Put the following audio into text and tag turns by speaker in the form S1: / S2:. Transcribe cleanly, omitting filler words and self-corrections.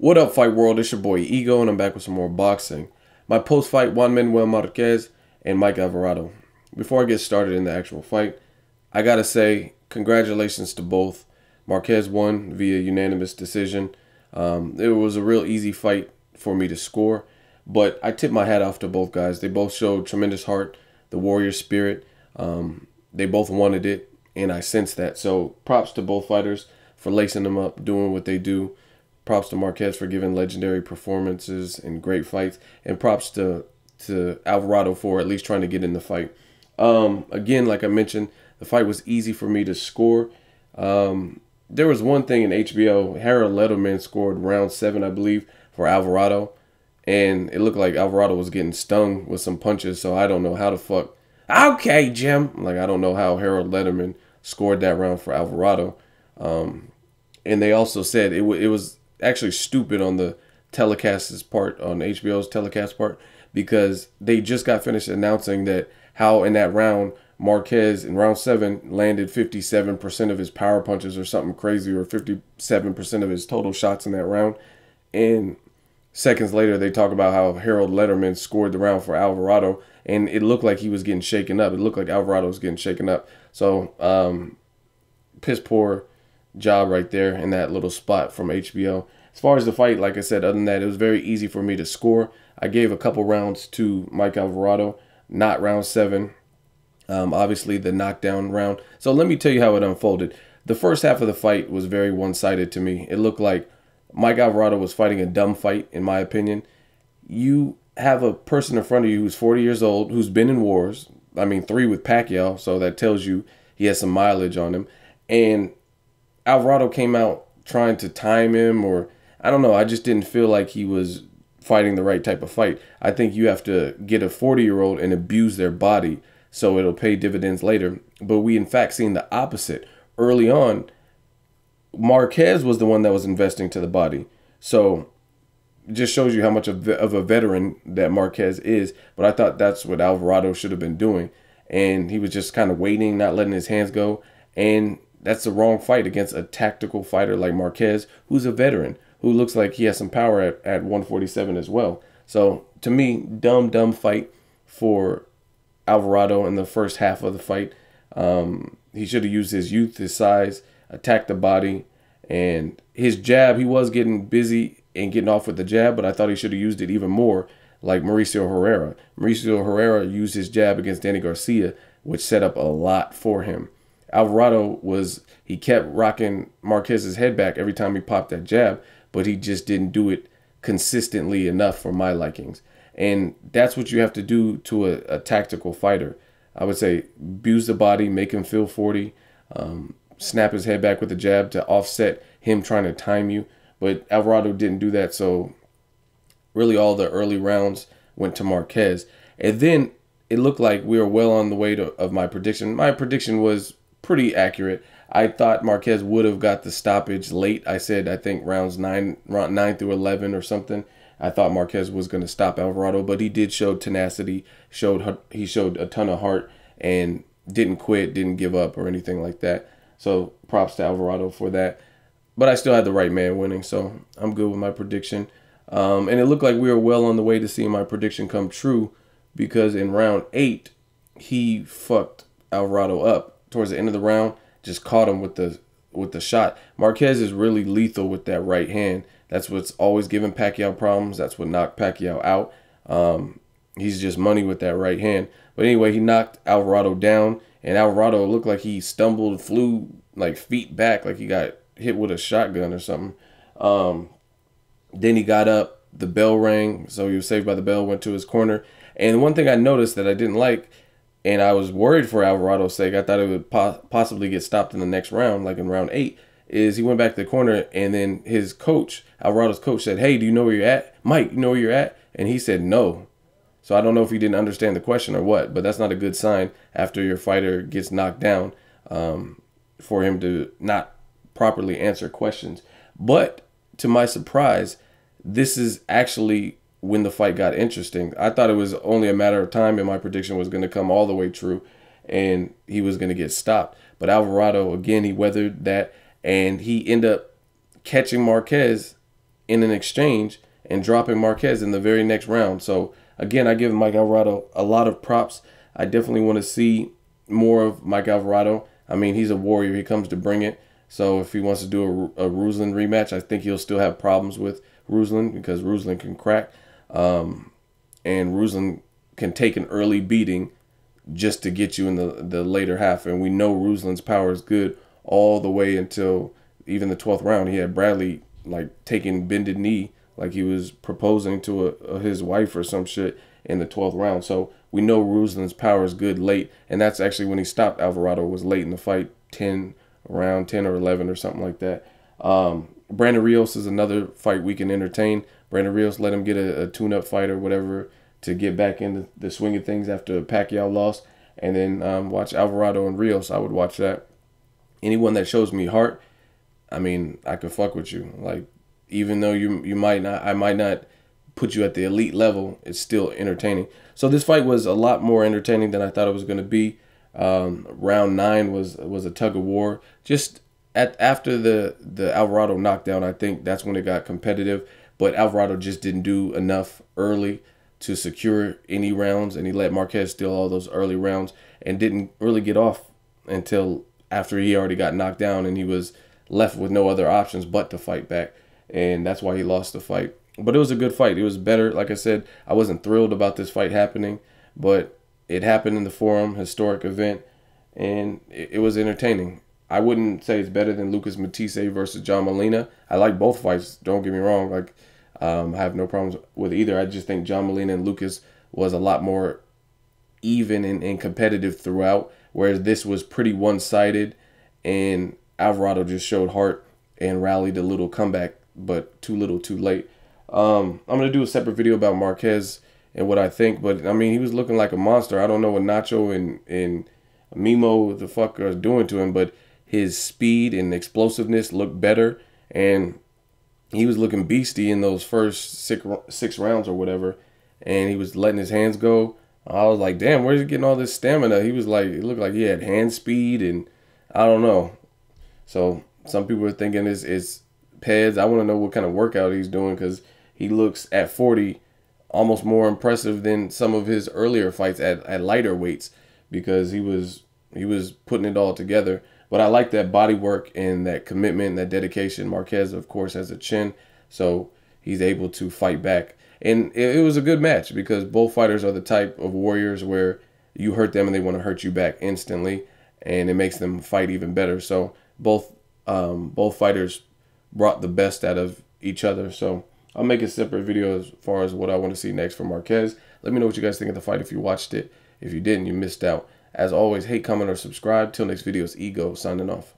S1: What up, Fight World? It's your boy Ego, and I'm back with some more boxing. My post-fight Juan Manuel Marquez and Mike Alvarado. Before I get started in the actual fight, I gotta say congratulations to both. Marquez won via unanimous decision. It was a real easy fight for me to score, but I tip my hat off to both guys. They both showed tremendous heart, the warrior spirit. They both wanted it, and I sensed that. So props to both fighters for lacing them up, doing what they do. Props to Marquez for giving legendary performances and great fights. And props to Alvarado for at least trying to get in the fight. Again, like I mentioned, the fight was easy for me to score. There was one thing in HBO. Harold Letterman scored round 7, I believe, for Alvarado. And it looked like Alvarado was getting stung with some punches. So I don't know how the fuck. Okay, Jim. Like, I don't know how Harold Letterman scored that round for Alvarado. And they also said it was actually stupid on the telecast's part, on HBO's telecast part, because they just got finished announcing that how in that round Marquez in round 7 landed 57% of his power punches or something crazy, or 57% of his total shots in that round. And seconds later they talk about how Harold Letterman scored the round for Alvarado, and it looked like he was getting shaken up. It looked like Alvarado was getting shaken up. So piss poor job right there in that little spot from HBO. As far as the fight, like I said, other than that, it was very easy for me to score. I gave a couple rounds to Mike Alvarado, not round 7. Obviously the knockdown round. So let me tell you how it unfolded. The first half of the fight was very one-sided to me. It looked like Mike Alvarado was fighting a dumb fight, in my opinion. You have a person in front of you who's 40 years old, who's been in wars. I mean, 3 with Pacquiao, so that tells you he has some mileage on him. And Alvarado came out trying to time him, or I don't know. I just didn't feel like he was fighting the right type of fight. I think you have to get a 40-year-old and abuse their body so it'll pay dividends later. But we, in fact, seen the opposite. Early on, Marquez was the one that was investing to the body. So it just shows you how much of a veteran that Marquez is. But I thought that's what Alvarado should have been doing. And he was just kind of waiting, not letting his hands go. And that's the wrong fight against a tactical fighter like Marquez, who's a veteran, who looks like he has some power at 147 as well. So, to me, dumb fight for Alvarado in the first half of the fight. He should have used his youth, his size, attacked the body, and his jab. He was getting busy and getting off with the jab, but I thought he should have used it even more like Mauricio Herrera. Mauricio Herrera used his jab against Danny Garcia, which set up a lot for him. Alvarado he kept rocking Marquez's head back every time he popped that jab, but he just didn't do it consistently enough for my likings. And that's what you have to do to a tactical fighter. I would say abuse the body, make him feel 40, snap his head back with the jab to offset him trying to time you. But Alvarado didn't do that, so really all the early rounds went to Marquez. And then it looked like we were well on the way of my prediction. My prediction was pretty accurate. I thought Marquez would have got the stoppage late. I said, I think round 9 through 11 or something. I thought Marquez was going to stop Alvarado, but he did show tenacity. He showed a ton of heart and didn't quit, didn't give up or anything like that. So props to Alvarado for that. But I still had the right man winning, so I'm good with my prediction. And it looked like we were well on the way to seeing my prediction come true, because in round 8, he fucked Alvarado up. Towards the end of the round, just caught him with the shot. Marquez is really lethal with that right hand. That's what's always given Pacquiao problems. That's what knocked Pacquiao out. He's just money with that right hand. But anyway, he knocked Alvarado down, and Alvarado looked like he stumbled, flew like feet back, like he got hit with a shotgun or something. Then he got up, the bell rang, so he was saved by the bell, went to his corner. And one thing I noticed that I didn't like, and I was worried for Alvarado's sake, I thought it would possibly get stopped in the next round, like in round 8, is he went back to the corner, and then his coach, Alvarado's coach, said, "Hey, do you know where you're at? Mike, you know where you're at?" And he said no. So I don't know if he didn't understand the question or what, but that's not a good sign after your fighter gets knocked down, for him to not properly answer questions. But to my surprise, this is actually when the fight got interesting. I thought it was only a matter of time and my prediction was going to come all the way true and he was going to get stopped. But Alvarado, again, he weathered that and he ended up catching Marquez in an exchange and dropping Marquez in the very next round. So again, I give Mike Alvarado a lot of props. I definitely want to see more of Mike Alvarado. I mean, he's a warrior. He comes to bring it. So if he wants to do a Ruslan rematch, I think he'll still have problems with Ruslan because Ruslan can crack. And Ruslan can take an early beating just to get you in the later half. And we know Ruslan's power is good all the way until even the 12th round. He had Bradley like taking bended knee like he was proposing to his wife or some shit in the 12th round. So we know Ruslan's power is good late. And that's actually when he stopped Alvarado, was late in the fight, around 10 or 11 or something like that. Brandon Rios is another fight we can entertain. Brandon Rios, let him get a tune-up fight or whatever to get back into the swing of things after Pacquiao lost. And then watch Alvarado and Rios. I would watch that. Anyone that shows me heart, I mean, I could fuck with you. Like, even though you might not, I might not put you at the elite level, it's still entertaining. So this fight was a lot more entertaining than I thought it was going to be. Round 9 was a tug of war. Just after the Alvarado knockdown, I think that's when it got competitive. But Alvarado just didn't do enough early to secure any rounds, and he let Marquez steal all those early rounds and didn't really get off until after he already got knocked down and he was left with no other options but to fight back. And that's why he lost the fight. But it was a good fight. It was better. Like I said, I wasn't thrilled about this fight happening, but it happened in the Forum, historic event, and it was entertaining. I wouldn't say it's better than Lucas Matisse versus John Molina. I like both fights. Don't get me wrong. Like, I have no problems with either. I just think John Molina and Lucas was a lot more even and competitive throughout, whereas this was pretty one-sided, and Alvarado just showed heart and rallied a little comeback, but too little too late. I'm going to do a separate video about Marquez and what I think, but I mean, he was looking like a monster. I don't know what Nacho and Mimo the fuck are doing to him, but his speed and explosiveness looked better, and he was looking beastie in those first six rounds or whatever, and he was letting his hands go. I was like, damn, where's he getting all this stamina? He was like, it looked like he had hand speed, and I don't know. So some people are thinking it's pads. I want to know what kind of workout he's doing, because he looks at 40 almost more impressive than some of his earlier fights at lighter weights, because he was putting it all together. But I like that body work and that commitment and that dedication. Marquez, of course, has a chin, so he's able to fight back. And it was a good match because both fighters are the type of warriors where you hurt them and they want to hurt you back instantly, and it makes them fight even better. So both fighters brought the best out of each other. So I'll make a separate video as far as what I want to see next from Marquez. Let me know what you guys think of the fight if you watched it. If you didn't, you missed out. As always, hate, comment, or subscribe. Till next video, it's Ego signing off.